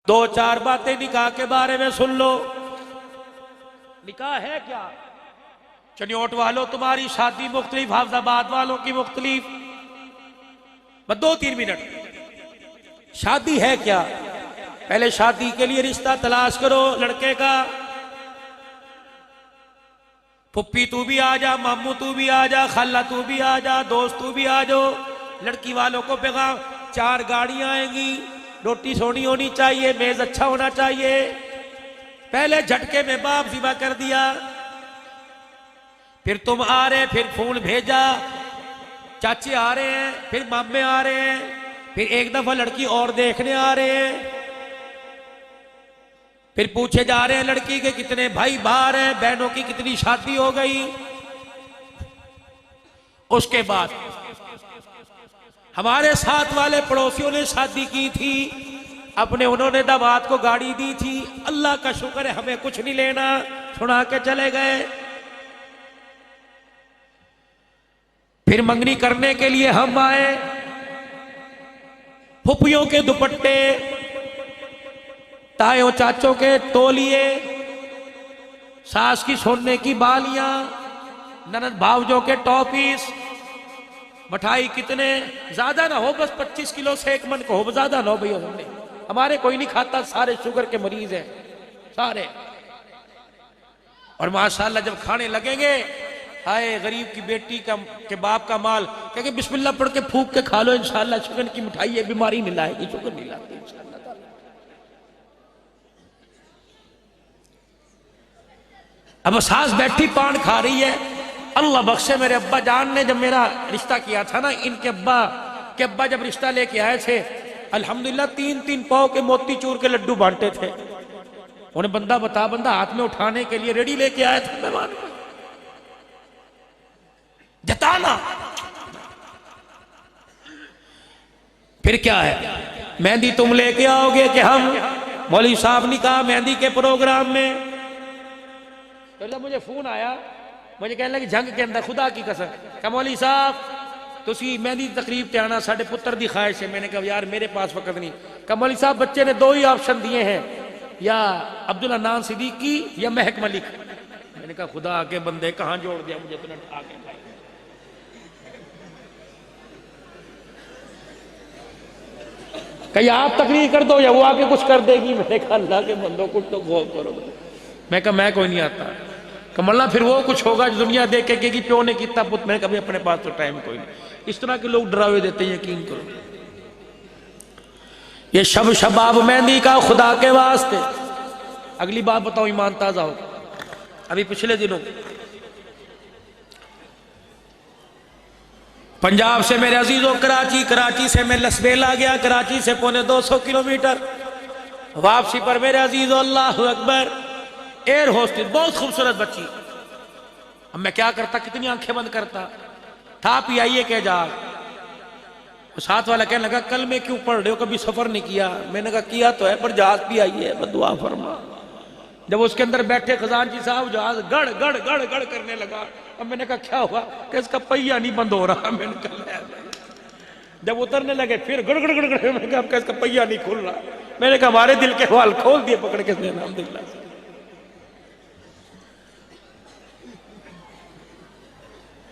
दो चार बातें निकाह के बारे में सुन लो। निकाह है क्या? चनियोट वालों तुम्हारी शादी मुख्तलिफ, हाफजाबाद वालों की मुख्तलिफ। बस 2-3 मिनट। शादी है क्या? पहले शादी के लिए रिश्ता तलाश करो लड़के का। पुप्पी तू भी आ जा, मामू तू भी आ जा, खाला तू भी आ जा, दोस्त तू भी आ जाओ। लड़की वालों को पैगाम, 4 गाड़ियां आएंगी, रोटी सोनी होनी चाहिए, मेज अच्छा होना चाहिए। पहले झटके में बाप जिबा कर दिया, फिर तुम आ रहे, फिर फोन भेजा, चाचे आ रहे हैं, फिर मामे आ रहे हैं, फिर एक दफा लड़की और देखने आ रहे हैं, फिर पूछे जा रहे हैं लड़की के कितने भाई बाहर हैं, बहनों की कितनी शादी हो गई। उसके बाद हमारे साथ वाले पड़ोसियों ने शादी की थी, अपने उन्होंने दामाद को गाड़ी दी थी, अल्लाह का शुक्र है हमें कुछ नहीं लेना, सुना के चले गए। फिर मंगनी करने के लिए हम आए, फुफियों के दुपट्टे, तायों चाचों के तौलिए, सास की सोने की बालियां, ननद भावजों के टॉपीस, मिठाई कितने ज्यादा ना हो, बस 25 किलो से 1 मन को हो, ज्यादा ना हो भैया। हमने हमारे कोई नहीं खाता, सारे शुगर के मरीज हैं सारे। और माशाल्लाह जब खाने लगेंगे, हाय गरीब की बेटी का के बाप का माल, कहेंगे बिस्मिल्लाह पढ़ के फूक के खा लो, इंशाल्लाह शुगर की मिठाई है, बीमारी नहीं लाएगी, शुगर नहीं लाती इंशाल्लाह। अब सास बैठी पान खा रही है। अल्लाह बख्शे मेरे अब्बा जान ने जब मेरा रिश्ता किया था ना, इनके अब्बा जब रिश्ता लेके आए थे, अल्हम्दुलिल्लाह 3-3 पाव के मोतीचूर के लड्डू बांटे थे। उन्हें बंदा हाथ में उठाने के लिए रेडी लेके आया था मेहमान को। जताना फिर क्या है, मेहंदी तुम लेके आओगे कि हम? मौलवी साहब ने कहा मेहंदी के प्रोग्राम में। पहले मुझे फोन आया, मुझे कहने लगे जंग के अंदर खुदा की कसम, कहा मौलवी साहब तुसी मेहंदी तकरीब ते आना, साडे पुत्र दी ख्वाहिश है। मैंने कहा यार मेरे पास वक्त नहीं। कहा मौलवी साहब बच्चे ने 2 ही ऑप्शन दिए हैं, या अब्दुल्ला नान सिद्दीकी या महक मलिक। मैंने कहा खुदा के बंदे कहां जोड़ दिया मुझे इतना आगे। कहीं आप तकरीर कर दो या वो आके कुछ कर देगी। मैंने कहा अल्लाह के बंदों कुछ तो गौर करो। मैं कहा मैं कोई नहीं आता। कमल्ला फिर वो कुछ होगा जो दुनिया देख के कि प्यो ने कितना पुत। मैं कभी अपने पास तो टाइम कोई नहीं। इस तरह के लोग डरावे देते हैं, यकीन करो। ये शब शबाब मेहंदी का खुदा के वास्ते। अगली बात बताओ, ईमान ताजा हो। अभी पिछले दिनों पंजाब से मेरे अजीजों कराची से मैं लसबेला गया, कराची से 250 किलोमीटर। वापसी पर मेरे अजीजों अल्लाह अकबर, एयर होस्टेस बहुत खूबसूरत बच्ची। अब मैं क्या करता, कितनी आंखें बंद करता था। पियाइए के जा, साथ वाला कहने लगा कल में क्यों पढ़ रहे हो, कभी सफर नहीं किया? मैंने कहा किया तो है, पर जहाज पियाइए, दुआ फरमा। जब उसके अंदर बैठे खजानची साहब जहाज गड़ गड़ गड़ गड़ करने लगा। अब मैंने कहा क्या हुआ? कि इसका पहिया नहीं बंद हो रहा। मैंने कहा जब उतरने लगे फिर गड़ गड़ गड़ गड़। मैंने कहा इसका पहिया नहीं खुल रहा। मैंने कहा हमारे दिल के हवाल खोल दिए पकड़ के अल्हम्दुलिल्लाह।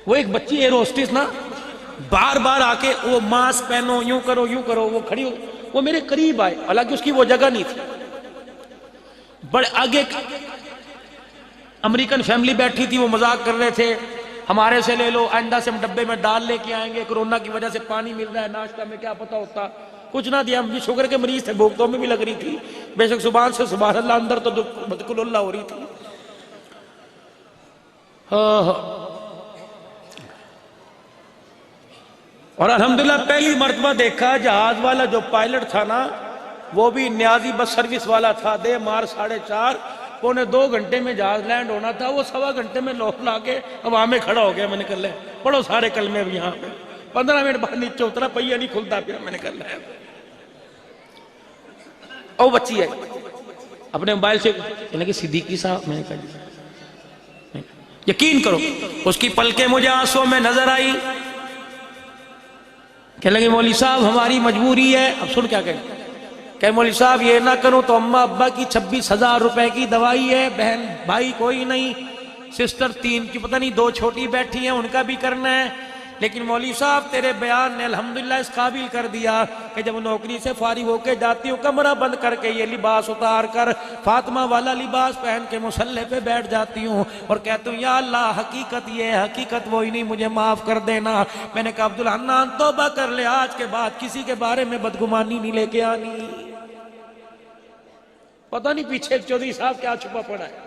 वो एक बच्ची एयर होस्टेस ना, बार बार आके वो मास्क पहनो, यूं करो यूं करो, वो खड़ी हो, वो मेरे करीब आए, हालांकि उसकी वो जगह नहीं थी। बड़े आगे अमेरिकन फैमिली बैठी थी, वो मजाक कर रहे थे हमारे से ले लो, आइंदा से हम डब्बे में दाल लेके आएंगे, कोरोना की वजह से पानी मिल रहा है, नाश्ता में क्या पता होता, कुछ ना दिया। हम शुगर के मरीज थे, भूख तो हमें भी लग रही थी बेशक, सुभान से सुभान अल्लाह, अंदर तो बदकुल्ला हो रही थी। और अल्हम्दुलिल्लाह पहली मर्तबा देखा जहाज वाला जो पायलट था ना, वो भी न्याजी बस सर्विस वाला था। दे मार 4:30 2 घंटे में जहाज लैंड होना था, वो 1.25 घंटे में लौट ला के हवा में खड़ा हो गया। मैंने कहा पढ़ो सारे कलमे भी यहाँ पे। 15 मिनट बाद नीचे उतरा, पहिया नहीं खुलता पिया। मैंने कहा ओ बच्ची है अपने मोबाइल से, कहने की सिद्दीकी साहब। मैंने कहा यकीन करो उसकी पलकें मुझे आंसुओं में नजर आई। कहने लगे मौलवी साहब हमारी मजबूरी है। अब सुन क्या कहें, कहे मौलवी साहब ये ना करूं तो अम्मा अब्बा की 26,000 रुपए की दवाई है, बहन भाई कोई नहीं, सिस्टर 3 की पता नहीं 2 छोटी बैठी हैं उनका भी करना है। लेकिन मौलवी साहब तेरे बयान ने अल्हम्दुलिल्लाह इस काबिल कर दिया कि जब नौकरी से फारिग होके जाती हूँ कमरा बंद करके ये लिबास उतार कर फातिमा वाला लिबास पहन के मुसल्ले पे बैठ जाती हूँ और कहती हूँ या अल्लाह हकीकत ये है, हकीकत वो ही नहीं, मुझे माफ कर देना। मैंने कहा अब्दुल हन्नान तौबा कर ले, आज के बाद किसी के बारे में बदगुमानी नहीं लेके आनी। पता नहीं पीछे चौधरी साहब क्या छुपा पड़ा है।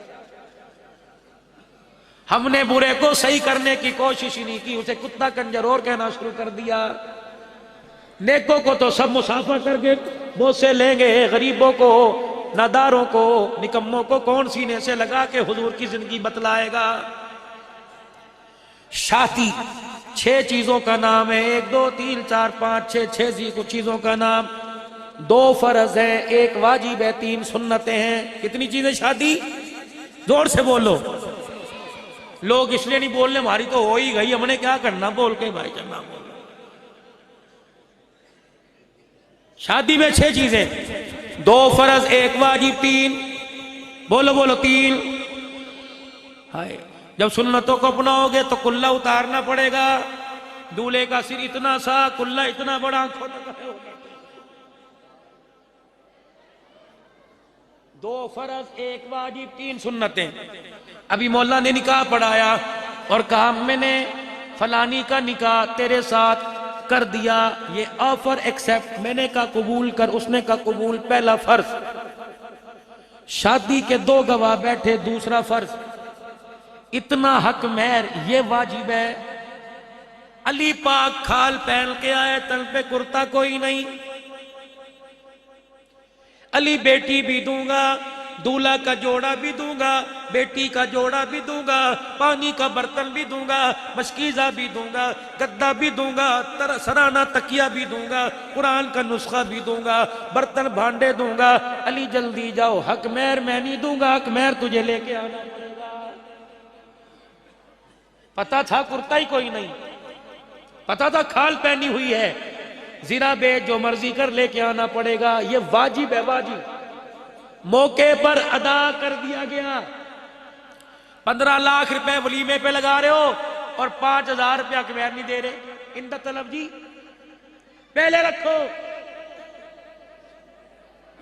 हमने बुरे को सही करने की कोशिश ही नहीं की, उसे कुत्ता कंजर और कहना शुरू कर दिया। नेकों को तो सब मुसाफा करके बोसे लेंगे, गरीबों को, नादारों को, निकम्मों को कौन सीने से लगा के हुजूर की जिंदगी बतलाएगा। शादी 6 चीजों का नाम है, 1 2 3 4 5 6 चीजों का नाम। 2 फर्ज है, 1 वाजिब है, 3 सुन्नतें हैं। कितनी चीजें शादी? जोर से बोलो। लोग इसलिए नहीं बोलने, हमारी तो हो ही गई, हमने क्या करना बोल के भाई चलना बोल। शादी में 6 चीजें, 2 फर्ज 1 वाजिब 3, बोलो बोलो 3। हाय जब सुन्नतों को अपनाओगे तो कुल्ला उतारना पड़ेगा। दूल्हे का सिर इतना सा, कुल्ला इतना बड़ा, आंखों तक है। 2 फर्ज 1 वाजिब 3 सुन्नतें। अभी मौला ने निकाह पढ़ाया और कहा मैंने फलानी का निकाह तेरे साथ कर दिया, ये ऑफर एक्सेप्ट। मैंने कहा कबूल कर, उसने कहा कबूल। पहला फर्ज, शादी के 2 गवाह बैठे। दूसरा फर्ज, इतना हक मेहर ये वाजिब है। अली पाक खाल पहन के आए, तन पे कुर्ता कोई नहीं। अली बेटी भी दूंगा, दूल्हा का जोड़ा भी दूंगा, बेटी का जोड़ा भी दूंगा, पानी का बर्तन भी दूंगा, मशकीजा भी दूंगा, गद्दा भी दूंगा, सराना तकिया भी दूंगा, कुरान का नुस्खा भी दूंगा, बर्तन भांडे दूंगा। अली जल्दी जाओ, हक मेहर मैं नहीं दूंगा, हक मेहर तुझे लेके आना पड़ेगा। पता था कुर्ता ही कोई नहीं, पता था खाल पहनी हुई है, जीरा बेच जो मर्जी कर लेके आना पड़ेगा। ये वाजिब है, वाजिब मौके पर अदा कर दिया गया। 15 लाख रुपए वलीमे पे लगा रहे हो और 5,000 रुपया कमेर नहीं दे रहे। इंदा तलब जी पहले रखो,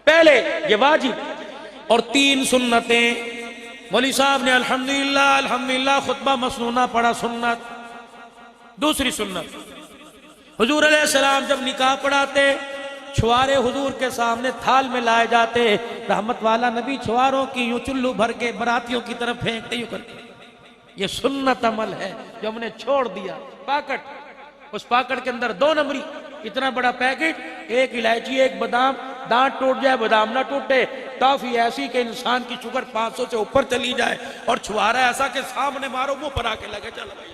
पहले ये वाजिब। और 3 सुन्नतें। मौलवी साहब ने अल्हम्दुलिल्लाह अल्हम्दुलिल्लाह खुतबा मसनूना पढ़ा, सुन्नत। दूसरी सुन्नत, हुजूर अलैहिस्सलाम जब निकाह पढ़ाते छुआरे हुजूर के सामने थाल में लाए जाते। रहमत वाला नबी छुआरों की यूं चुल्लू भर के बरातियों की तरफ फेंकते यूं करते। ये सुन्नत अमल है जो हमने छोड़ दिया। पाकट, उस पाकट के अंदर 2 नंबरी इतना बड़ा पैकेट, 1 इलायची 1 बादाम, दांत टूट जाए बादाम ना टूटे, टॉफी ऐसी कि इंसान की शुगर 500 से ऊपर चली जाए, और छुआरा ऐसा कि सामने मारो मुंह पर आके लगे चल भैया।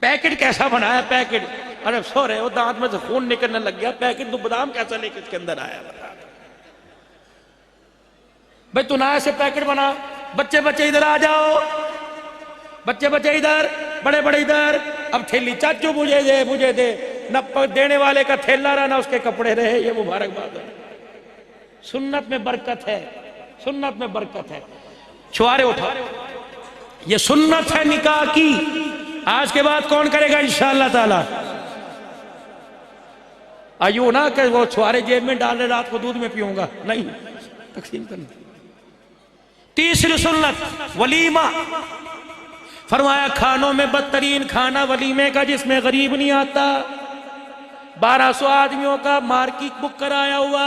पैकेट कैसा बनाया? पैकेट, अरे सो रहे हो दांत में से खून निकलने लग गया, पैकेट तो बादाम कैसा लेके इसके अंदर आया? भाई तू ना ऐसे पैकेट बना। बच्चे बच्चे इधर आ जाओ, बच्चे बच्चे इधर, बड़े बड़े इधर। अब थैली चाचू मुझे दे, मुझे दे। न देने वाले का थैला रहा ना उसके कपड़े रहे। ये मुबारकबाद है। सुन्नत में बरकत है, सुन्नत में बरकत है। छुआरे उठा, ये सुन्नत है निकाह की। आज के बाद कौन करेगा इंशाअल्लाह ताला? आयु ना कि वो छुआरे जेब में डाल रहे रात को दूध में पीऊंगा, नहीं, तकसीम करना। तीसरी सुन्नत वलीमा। फरमाया खानों में बदतरीन खाना वलीमे का जिसमें गरीब नहीं आता। 1200 आदमियों का मार्केट बुक कराया हुआ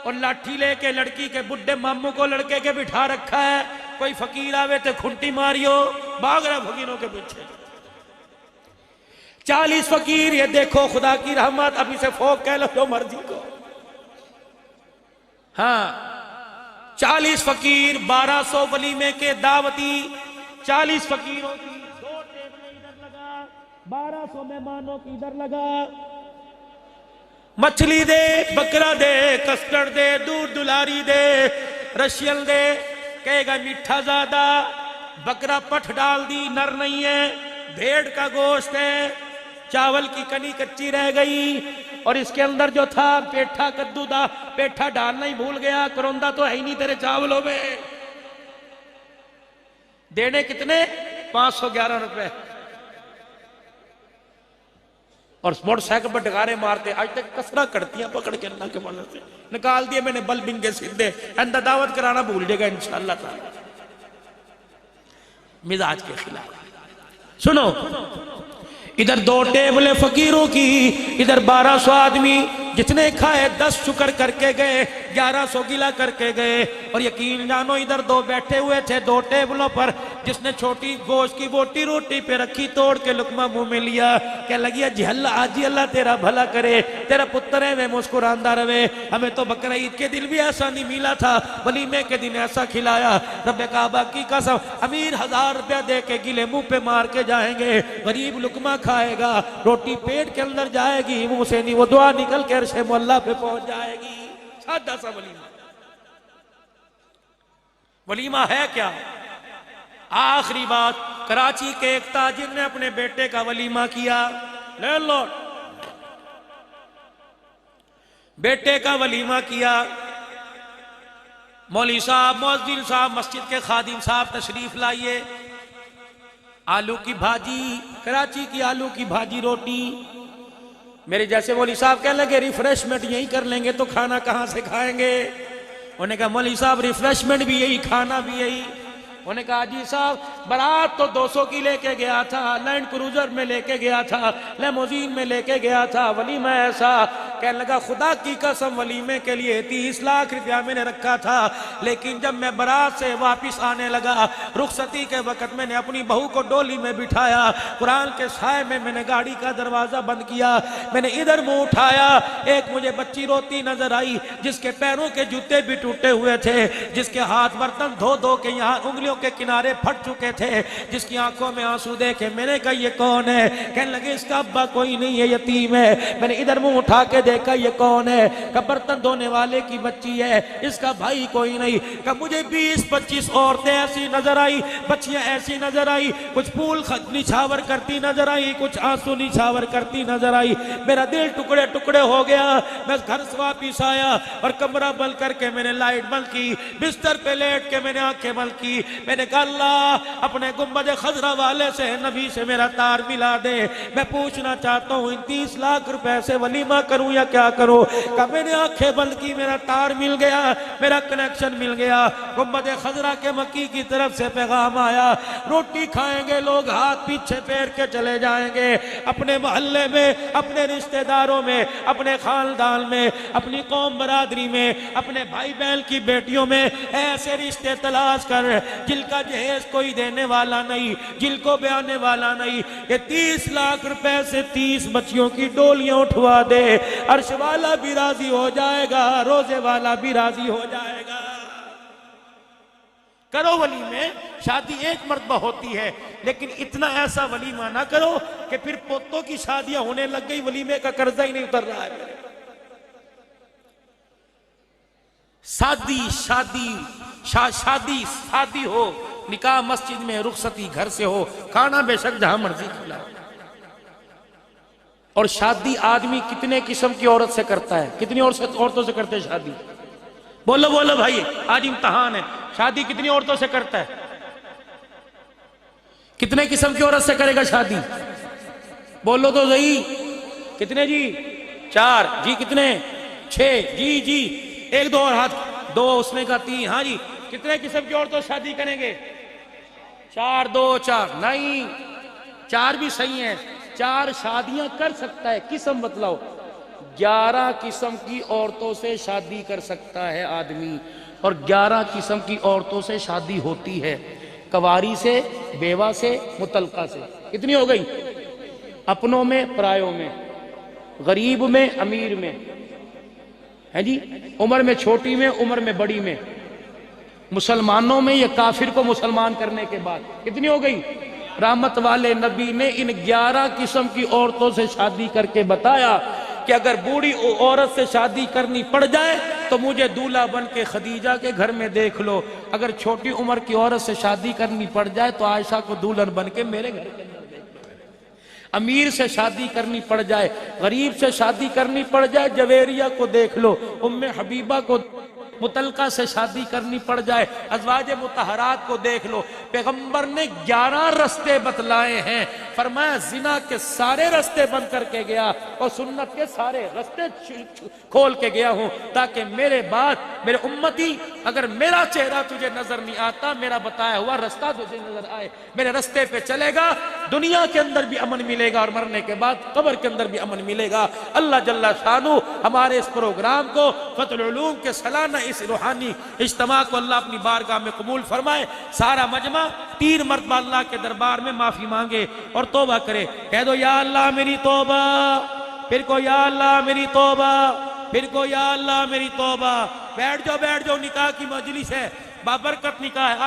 और लाठी लेके लड़की के बुढ़े मामू को लड़के के बिठा रखा है। कोई फकीर आवे तो खुंटी मारियो, भाग रहा फकीरों के पीछे। 40 फकीर, ये देखो खुदा की रहमत। अब इसे फोक कह लो जो मर्जी को। हाँ, 40 फकीर, 1200 वलीमे के दावती, 40 फकीरों की 2 टेबलें इधर लगा, 1200 मेहमानों की इधर लगा। मछली दे, बकरा दे, कस्टर्ड दे, दूध दुलारी दे, रशियन दे। कहेगा मीठा ज्यादा, बकरा पठ डाल दी, नर नहीं है, भेड़ का गोश्त है। चावल की कनी कच्ची रह गई और इसके अंदर जो था पेठा कद्दू दा पेठा डालना ही भूल गया। करौंदा तो है ही नहीं तेरे चावलों में। देने कितने? 511 रुपए। और मोटरसाइकिल पर डगारे मारते, आज तक कसरा करती हैं पकड़ के अल्लाह के मदद से। निकाल दिए मैंने बल बिंगे सीधे। अंदर दावत कराना भूल जाएगा इंशाअल्लाह ताला। मिजाज के खिलाफ। सुनो, इधर 2 टेबलें फकीरों की, इधर 1200 आदमी। जितने खाए 10 शुक्र करके गए, 1100 गिला करके गए। और यकीन जानो इधर 2 बैठे हुए थे 2 टेबलों पर। जिसने छोटी गोश्त की बोटी रोटी पे रखी, तोड़ के लुकमा मुंह में लिया, क्या लगी अल्लाह आज अल्लाह तेरा भला करे, तेरा पुत्र है वे मुस्कुरांदा रहे। हमें तो बकरा ईद के दिन भी ऐसा नहीं मिला था, वलीमे के दिन ऐसा खिलाया। रब्बे काबा की कसम, अमीर 1000 रुपया दे के गिले मुंह पे मार के जाएंगे, गरीब लुकमा खाएगा, रोटी पेट के अंदर जाएगी, मुंह से नहीं, वो दुआ निकल के अर्शे मुअल्ला पे पहुंच जाएगी। सादा सा वलीमा। वलीमा है क्या? आखिरी बात, कराची के एक ताजिर ने अपने बेटे का वलीमा किया। ले लो, बेटे का वलीमा किया। मौलवी साहब, मुअज्जिन साहब, मस्जिद के खादिम साहब तशरीफ लाइए। आलू की भाजी, कराची की आलू की भाजी रोटी। मेरे जैसे मौलवी साहब कहने लगे रिफ्रेशमेंट यही कर लेंगे तो खाना कहां से खाएंगे। उन्होंने कहा मौलवी साहब रिफ्रेशमेंट भी यही, खाना भी यही। उन्होंने कहा जी साहब, बारात तो 200 की लेके गया था, लैंड क्रूजर में लेके गया था, लेमोजीन में लेके गया था, वलीमा ऐसा। कहने लगा खुदा की कसम, वलीमे के लिए 30 लाख रुपया मैंने रखा था, लेकिन जब मैं बारात से वापिस आने लगा, रुखसती के वक्त मैंने अपनी बहू को डोली में बिठाया, कुरान के साए में मैंने गाड़ी का दरवाजा बंद किया, मैंने इधर मुंह उठाया, एक मुझे बच्ची रोती नजर आई, जिसके पैरों के जूते भी टूटे हुए थे, जिसके हाथ बर्तन धो धो के यहाँ उंगलियों के किनारे फट चुके थे, जिसकी आंखों में आंसू देखे। मैंने कहा ये कौन है? कहने लगे इसका अब्बा कोई नहीं है, यतीम है। मैंने इधर मुंह उठा के देखा, ये कौन है? का बर्तन धोने वाले की बच्ची है, इसका भाई कोई नहीं। का मुझे 20-25 औरतें ऐसी नजर आई, बच्चियां ऐसी नजर आई, कुछ फूल निछावर करती नजर आई, कुछ आंसू निछावर करती नजर आई। मेरा दिल टुकड़े टुकड़े हो गया। मैं घर से वापिस आया और कमरा बंद करके मैंने लाइट बंद की, बिस्तर पे लेट के मैंने आंखें बंद की। मैंने कहा अल्लाह अपने गुंबद खजरा वाले से, नबी से मेरा तार मिला दे। मैं पूछना चाहता हूँ इन 30 लाख रुपए से वलीमा करूं या क्या करूं? कब मैंने आंखें बंद की, मेरा तार मिल गया, मेरा कनेक्शन मिल गया। गुंबद खजरा के मक्की की तरफ से पैगाम आया, रोटी खाएंगे लोग, हाथ पीछे फेर के चले जाएंगे। अपने मोहल्ले में, अपने रिश्तेदारों में, अपने खानदान में, अपनी कौम बरादरी में, अपने भाई बहन की बेटियों में ऐसे रिश्ते तलाश कर जिनका जहेज कोई देने वाला नहीं, जिनको बयाने वाला नहीं। ये 30 लाख रुपए से 30 बच्चियों की डोलियां उठवा दे, अर्श वाला भी राजी हो जाएगा, रोजे वाला भी राजी हो जाएगा। करो वलीमे, शादी एक मर्तबा होती है, लेकिन इतना ऐसा वलीमा ना करो कि फिर पोतों की शादियां होने लग गई, वलीमे का कर्जा ही नहीं उतर रहा है। शादी शादी शादी शादी हो, निकाह मस्जिद में, रुखसती घर से हो, खाना बेशक जहां मर्जी खिलाओ। और शादी आदमी कितने किस्म की औरत से करता है, कितनी औरतों से करते हैं शादी? बोलो बोलो भाई, आज इम्तहान है। शादी कितनी औरतों से करता है? कितने किस्म की औरत से करेगा शादी? बोलो तो सही। कितने जी? 4 जी। कितने? 6 जी जी। 1 2 और हाथ 2, उसने कहा 3। हाँ जी। कितने किस्म की औरतों से शादी करेंगे? 4 2 4 नहीं, 4 भी सही है। 4 शादियां कर सकता है, किस्म बतलाओ। 11 किस्म की औरतों से शादी कर सकता है आदमी, और 11 किस्म की औरतों से शादी होती है। कवारी से, बेवा से, मुतलका से। कितनी हो गई? अपनों में, परायों में, गरीब में, अमीर में, है जी, उम्र में छोटी में, उम्र में बड़ी में, मुसलमानों में या काफिर को मुसलमान करने के बाद। कितनी हो गई? रहमत वाले नबी ने इन 11 किस्म की औरतों से शादी करके बताया कि अगर बूढ़ी औरत से शादी करनी पड़ जाए तो मुझे दूल्हा बन के खदीजा के घर में देख लो, अगर छोटी उम्र की औरत से शादी करनी पड़ जाए तो आयशा को दुल्हन बन के मेरे घर के अंदर देख लो। अमीर से शादी करनी पड़ जाए, गरीब से शादी करनी पड़ जाए, जवेरिया को देख लो, उम्मे हबीबा को, मुतलका से शादी करनी पड़ जाए, अज़वाज मुतहरात को देख लो। पैगंबर ने 11 रास्ते बतलाए हैं, फरमाया जिना के सारे रास्ते बंद करके गया और सुन्नत के सारे रास्ते खोल के गया हूं, ताकि मेरे बाद मेरे उम्मती, अगर मेरा चेहरा तुझे नजर नहीं आता, मेरा बताया हुआ रास्ता तुझे नजर आए, मेरे रास्ते पे चलेगा, दुनिया के अंदर भी अमन मिलेगा और मरने के बाद कब्र के अंदर भी अमन मिलेगा। अल्लाह जल्ला शानू हमारे इस प्रोग्राम को, फतहुल उलूम के सालाना इस रूहानी इज्तिमा को अल्लाह अपनी बारगाह में कबूल फरमाए। सारा मजमा 3 मरतबा अल्लाह के दरबार में माफी मांगे और तौबा करे। कह दो या अल्लाह मेरी तौबा, फिर को या अल्लाह मेरी तौबा, फिर को या अल्लाह मेरी तौबा। बैठ जाओ, बैठ जाओ, निकाह की मजलिस है, बाबरकत निकाह है।